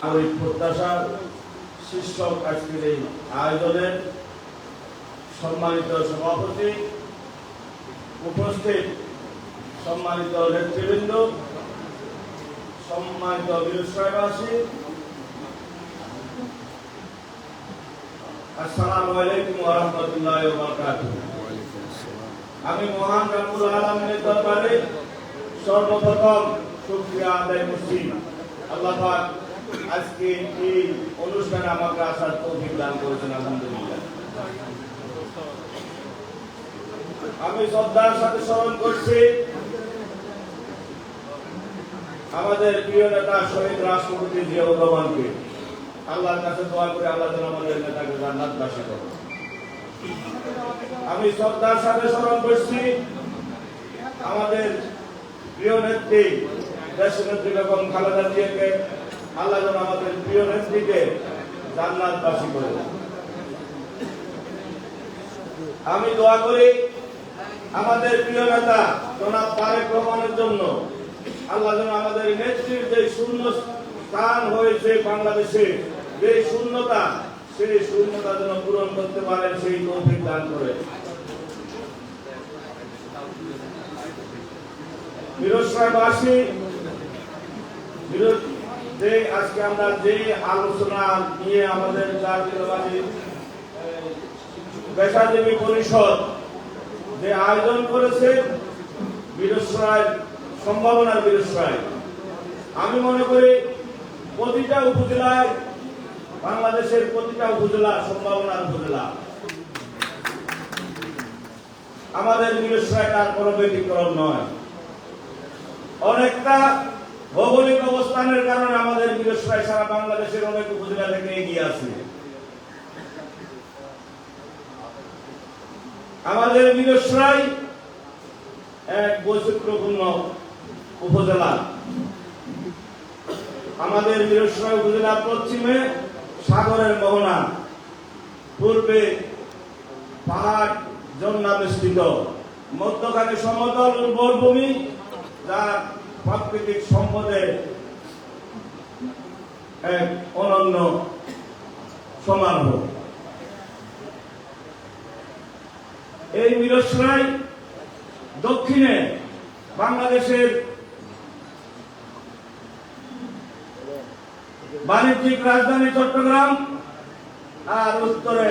ওই প্রত্যাশার শীর্ষক আজকের এই আয়োজনের সম্মানিত সভাপতি, উপস্থিত সম্মানিত নেতৃবৃন্দ, সম্মানিত বিরোধী, আসসালামু আলাইকুম ওয়া রাহমাতুল্লাহি ওয়া বারাকাতুহু। আমি মহান রব্বুল আলামিনের দরবারে সর্বপ্রথম শুকরিয়া আদায় করছি। আল্লাহ পাক আজকে এই অনুষ্ঠানে আমাকে আসার তৌফিক দান করেছেন, আলহামদুলিল্লাহ। আমি শ্রদ্ধার সাথে স্মরণ করছি আমাদের প্রিয় নেতা শহীদ রাষ্ট্রপতি জিয়াউর রহমানকে। আল্লাহর কাছে দোয়া করে আল্লাহ যেন আমাদের নেতাকে জান্নাতবাসী করেন। আমি শ্রদ্ধার সাথে স্মরণ করছি আমাদের প্রিয় নেত্রী দেশনেত্রী বেগম খালেদা জিয়াকে। আল্লাহ যেন আমাদের প্রিয় নেত্রীকে জান্নাতবাসী করেন। আমি দোয়া করি আমাদের প্রিয় নেতা জনাব তারেক রহমানের জন্য। আল্লাহ যেন আমাদের নেত্রীর যে শূন্য স্থান হয়েছে বাংলাদেশে, যে শূন্যতা, সেই শূন্যতা যেন পূরণ করতে পারেন, সেই তৌফিক দান করে। বিরোধবাসী যে আজকে আমরা যে আলোচনা নিয়ে আমাদের জাতীয়তাবাদী পেশাজীবী পরিষদ যে আয়োজন করেছে বীরশ্রায় সম্ভাবনার বীরশ্রায়, আমি মনে করি প্রতিটা উপজেলায়, বাংলাদেশের প্রতিটা উপজেলা সম্ভাবনার উপজেলা। আমাদের বীরশ্রায় তার কোনো ব্যতিক্রম নয়। অনেকটা ভৌগোলিক অবস্থানের কারণে আমাদের বীরশ্রায় সারা বাংলাদেশের অনেক উপজেলা থেকে এগিয়ে আছে। আমাদের বীরশ্রায় এক বৈচিত্র্যপূর্ণ উপজেলা। আমাদের বীরশ্রায় উপজেলা পশ্চিমে সাগরের মোহনা, পূর্বে পাহাড় ঝর্ণা বেষ্টিত, মধ্যখানে সমতল উর্বর ভূমি, যার প্রাকৃতিক সম্পদের এক অনন্য সমারোহ। এই বীরশ্রায় দক্ষিণে বাংলাদেশের বাণিজ্যিক রাজধানী চট্টগ্রাম, আর উত্তরে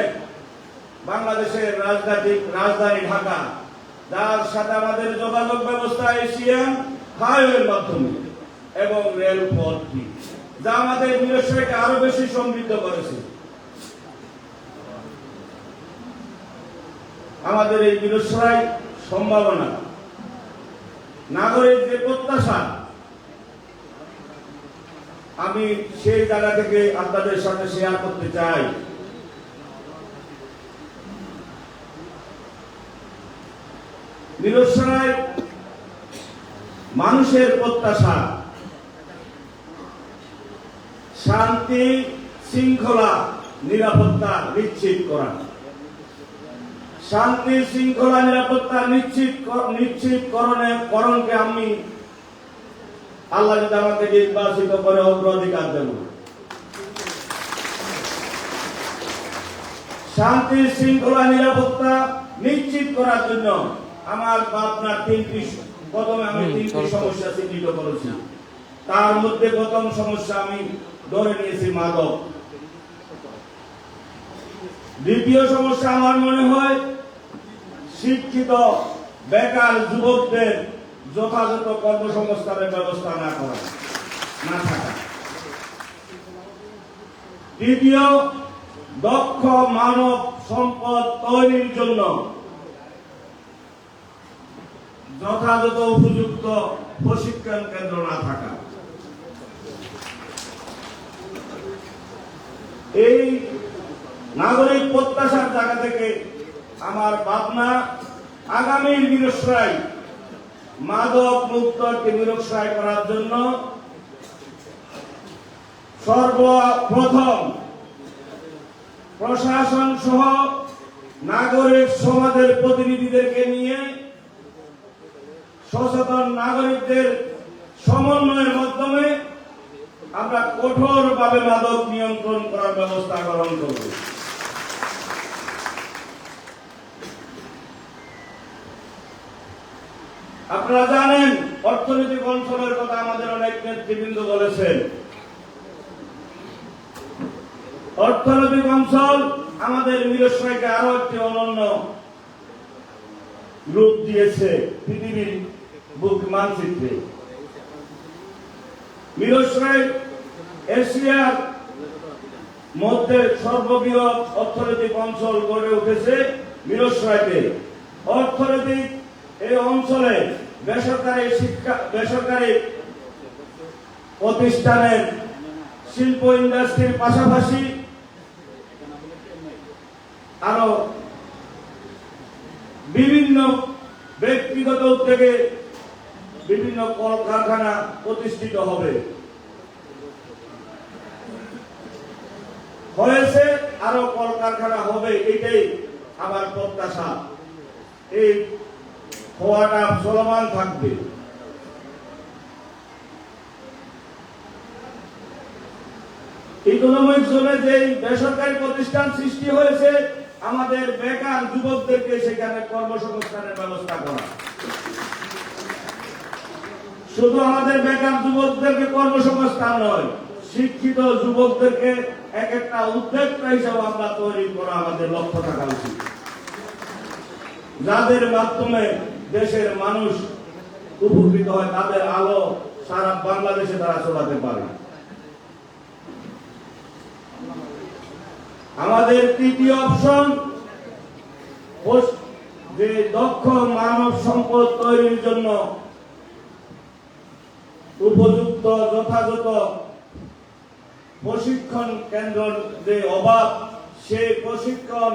বাংলাদেশের রাজধানী ঢাকা, যার সাথে আমাদের যোগাযোগ ব্যবস্থা এশিয়ান হাইওয়ের মাধ্যমে এবং রেলপথটি, যা আমাদের বীরশ্রায়কে আরো বেশি সমৃদ্ধ করেছে। আমাদের এই বীরশ্রায় সম্ভাবনা, নাগরিক যে প্রত্যাশা, আমি সেই জায়গা থেকে আপনাদের সাথে শেয়ার করতে চাই। বীরশ্রায় মানুষের প্রত্যাশা শান্তি, শৃঙ্খলা, নিরাপত্তা নিশ্চিত করা। শান্তি, শৃঙ্খলা, নিরাপত্তা নিশ্চিতকরণকে আমি আল্লাহ যদি আমাকে নির্বাচিত করে অগ্রাধিকার দেব। শান্তি, শৃঙ্খলা, নিরাপত্তা নিশ্চিত করার জন্য আমার আপনার তিনটি সমস্যা চিহ্নিত করেছি। তার মধ্যে প্রথম সমস্যা আমি ধরে নিয়েছি মাদক। দ্বিতীয় সমস্যা আমার মনে হয় শিক্ষিত বেকার যুবকদের যথাযথ কর্মসংস্থানের ব্যবস্থা না থাকা। তৃতীয়, দক্ষ মানব সম্পদ তৈরির জন্য যথাযথ উপযুক্ত প্রশিক্ষণ কেন্দ্র না থাকা। এই নাগরিক প্রত্যাশার জায়গা থেকে আমার ভাবনা, আগামীর বীরশ্রায় মাদক মুক্ত বীরশ্রায় করার জন্য সর্বপ্রথম প্রশাসন সহ নাগরিক সমাজের প্রতিনিধিদেরকে নিয়ে সচেতন নাগরিকদের সমন্বয়ের মাধ্যমে আমরা কঠোরভাবে মাদক নিয়ন্ত্রণ করার ব্যবস্থা গ্রহণ করব। আপনারা জানেন অর্থনৈতিক অঞ্চলের কথা আমাদের অনেক নেতৃবৃন্দ বলেছেন। অর্থনৈতিক অঞ্চল আমাদের মিরসরাইকে আরো একটি অনন্য রূপ দিয়েছে পৃথিবীর বুক মানচিত্রে। মিরসরাই এশিয়ার মধ্যে সর্ববৃহৎ অর্থনৈতিক অঞ্চল গড়ে উঠেছে মিরসরাইতে। অর্থনৈতিক এই অঞ্চলে বেসরকারি প্রতিষ্ঠানের শিল্প ইন্ডাস্ট্রির পাশাপাশি আরো বিভিন্ন ব্যক্তিগত উদ্যোগে বিভিন্ন কলকারখানা প্রতিষ্ঠিত হবে, হয়েছে, আরো কলকারখানা হবে, এটাই আমার প্রত্যাশা। এই হওয়াটা চলমান থাকবে। ইকোনমিক জোনে যে বেসরকারি প্রতিষ্ঠান সৃষ্টি হয়েছে, আমাদের বেকার যুবকদেরকে সেখানে কর্মসংস্থানের ব্যবস্থা করা। শুধু আমাদের বেকার যুবকদেরকে কর্মসংস্থান নয়, শিক্ষিত যুবকদেরকে এক একটা উদ্যোক্তা হিসাবে আমরা তৈরি করা আমাদের লক্ষ্য থাকা উচিত, যাদের মাধ্যমে দেশের মানুষ উপকৃত হয়, তাদের আলো সারা বাংলাদেশে তারা ছড়াতে পারে। আমাদের তৃতীয় অপশন, যে দক্ষ মানব সম্পদ তৈরির জন্য উপযুক্ত যথাযথ প্রশিক্ষণ কেন্দ্রের যে অভাব, সেই প্রশিক্ষণ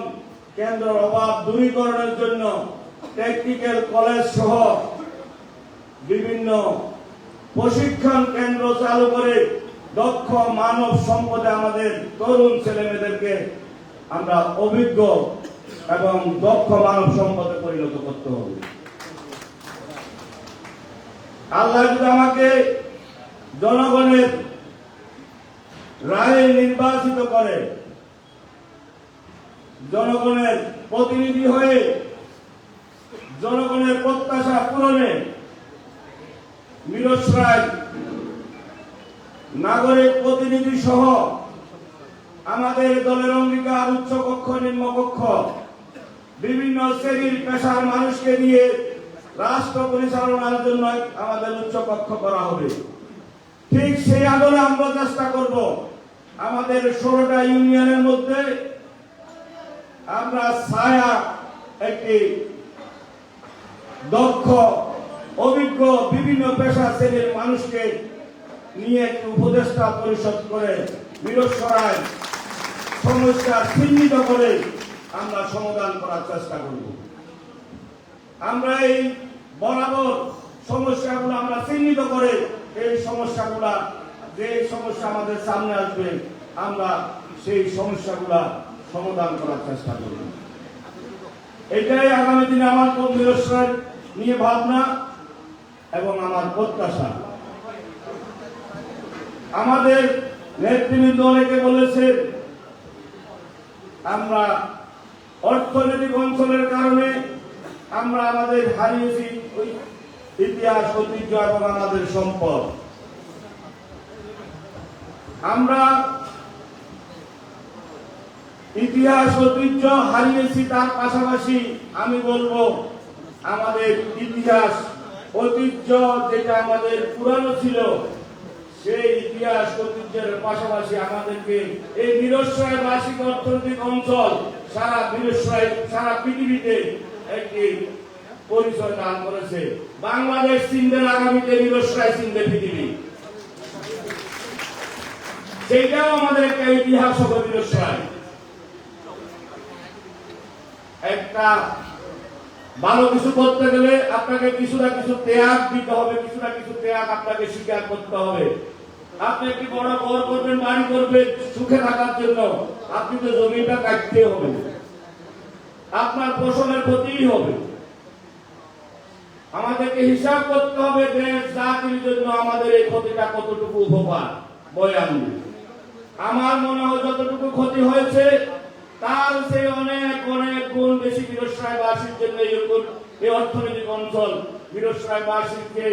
কেন্দ্রের অভাব দূরীকরণের জন্য টেকনিক্যাল কলেজ সহ বিভিন্ন প্রশিক্ষণ কেন্দ্র চালু করে দক্ষ মানব সম্পদে আমাদের তরুণ ছেলেমেয়েদেরকে আমরা অভিজ্ঞ এবং দক্ষ মানব সম্পদে পরিণত করতে হবে। আল্লাহ যদি আমাকে জনগণের রায়ে নির্বাচিত করে, জনগণের প্রতিনিধি হয়ে জনগণের প্রত্যাশা পূরণে মিরসরাই নাগরিক প্রতিনিধি সহ আমাদের দলের অঙ্গীকার উচ্চ কক্ষ, নিম্ন কক্ষ, বিভিন্ন শ্রেণীর পেশার মানুষকে নিয়ে রাষ্ট্র পরিচালনার জন্য আমাদের উচ্চ কক্ষ করা হবে। ঠিক সেই আদলে আমরা চেষ্টা করব আমাদের 16টা ইউনিয়নের মধ্যে আমরা ছায়া একটি দক্ষ অভিজ্ঞ বিভিন্ন পেশা শ্রেণীর মানুষকে নিয়ে একটি উপদেষ্টা পরিষদ করে মিরসরাই সমস্যা চিহ্নিত করে আমরা সমাধান করার চেষ্টা করব। আমরা এই বরাবর সমস্যাগুলো আমরা চিহ্নিত করে এই সমস্যাগুলা, যে সমস্যা আমাদের সামনে আসবে, আমরা সেই সমস্যাগুলা সমাধান করার চেষ্টা করব। এটাই আগামী দিনে আমার মিরসরাই নিয়ে ভাবনা এবং আমার প্রত্যাশা। আমাদের নেতৃবৃন্দ অনেকে বলেছে আমরা অর্থনৈতিক অঞ্চলের কারণে আমরা আমাদের হারিয়েছি ইতিহাস, ঐতিহ্য এবং আমাদের সম্পদ। আমরা ইতিহাস ঐতিহ্য হারিয়েছি, তার পাশাপাশি আমি বলবো আমাদের ইতিহাস ঐতিহ্য যেটা আমাদের পুরানো ছিল, সেই ইতিহাস ঐতিহ্যের পাশাপাশি আমাদেরকে এই মিরসরাই বার্ষিক অর্থনৈতিক অঞ্চল সারা মিরসরাই সারা পৃথিবীতে একটি পরিচয় দান করেছে। বাংলাদেশ চিনবে আগামীতে, মিরসরাই চিনবে পৃথিবী। সেইটাও আমাদের একটা ইতিহাস হবে। মিরসরাই একটা ভালো কিছু করতে গেলে আপনাকে কিছু না কিছু ত্যাগ দিতে হবে, কিছু না কিছু ত্যাগ আপনাকে স্বীকার করতে হবে। আপনি একটি বড় ঘর করবেন, বাড়ি করবেন সুখে থাকার জন্য, আপনি তো জমিটা কাটতে হবে, আপনার ফসলের ক্ষতিই হবে। আমাদেরকে হিসাব করতে হবে দেশ জাতির জন্য আমাদের এই ক্ষতিটা কতটুকু উপকার। বয়ে আনবে। আমার মনে হয় যতটুকু ক্ষতি হয়েছে তার চেয়ে অনেক অনেক গুণ বেশি বীরশ্রায়বাসীর জন্য এই অর্থনৈতিক অঞ্চল বীরশ্রায়বাসীকে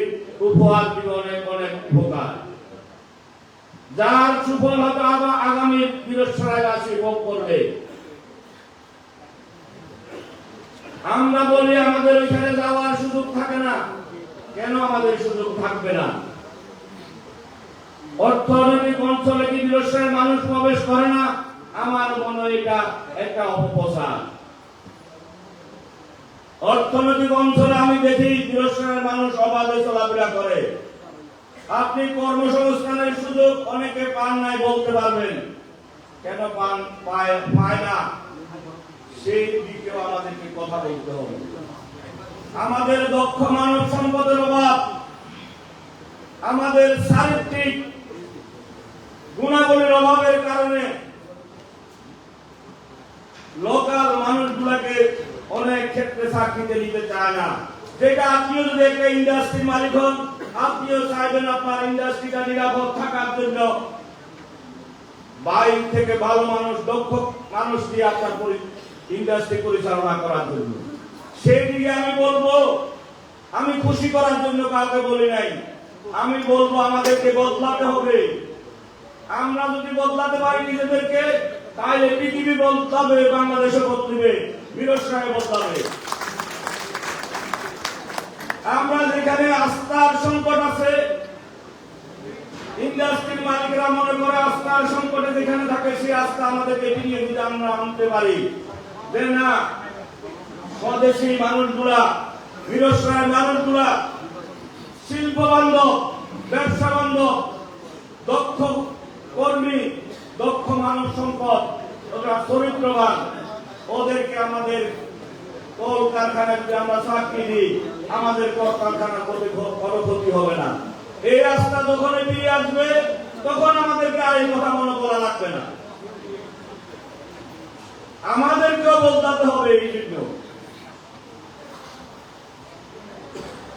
উপহার দিবে অনেক অনেক উপকার, যার সুফল হয়তো আগামী বীরশ্রায়বাসী ভোগ করবে। আমরা বলি আমাদের ওইখানে যাওয়ার সুযোগ থাকে না, কেন আমাদের সুযোগ থাকবে না? অর্থনৈতিক অঞ্চলে কি বীরশ্রায়ের মানুষ প্রবেশ করে না? আমার মনে হয় এটা একটা অপপ্রচার। অর্থনৈতিক অঞ্চলে আমি দেখি বীরশ্রায়ের মানুষ অবাধে চলাফেরা করে। আপনি কর্মসংস্থানের সুযোগ অনেকে পান নাই বলতে পারবেন, কেন পায় না সেই দিকেও আমাদেরকে কথা বলতে হবে। আমাদের দক্ষ মানব সম্পদের অভাব, আমাদের চারিত্রিক গুণাবলীর অভাবের কারণে লোকাল মানুষগুলাকে অনেক ক্ষেত্রে চাকরিতে নিতে চায় না। যেটা আপনিও যদি একটা ইন্ডাস্ট্রির মালিক হন, আপনিও চাইবেন আপনার ইন্ডাস্ট্রিটা নিরাপদ থাকার জন্য বাইরে থেকে ভালো মানুষ, দক্ষ মানুষ দিয়ে আপনার ইন্ডাস্ট্রি পরিচালনা করার জন্য। সেই দিকে আমি বলবো, আমি খুশি করার জন্য কাউকে বলি নাই, আমি বলবো আমাদেরকে বদলাতে হবে। আমরা যদি বদলাতে পারি নিজেদেরকে, তাহলে পৃথিবী বদলাবে, বাংলাদেশও বদলাবে, বীরশ্রায় বদলাবে। আমরা যেখানে আস্থার সংকট আছে, ইন্ডাস্ট্রির মালিকরা মনে করে আস্থার সংকটে যেখানে থাকে, সেই আস্থা আমাদেরকে ফিরিয়ে দিতে আমরা আনতে পারি যে না, স্বদেশী মানুষগুলা, বীরশ্রায়ের মানুষগুলা শিল্প বান্ধব, ব্যবসা বান্ধব, দক্ষ কর্মী, দক্ষ মানব সম্পদ, ওরা চরিত্রবান, ওদেরকে আমাদের কলকারখানায় যদি আমরা চাকরি দিই, আমাদের কলকারখানার কোনো ক্ষতি হবে না। এই রাস্তা যখন ফিরে আসবে, তখন আমাদেরকে আর এই কথা মনে করা লাগবে না। আমাদেরকেও বদলাতে হবে এই জন্য।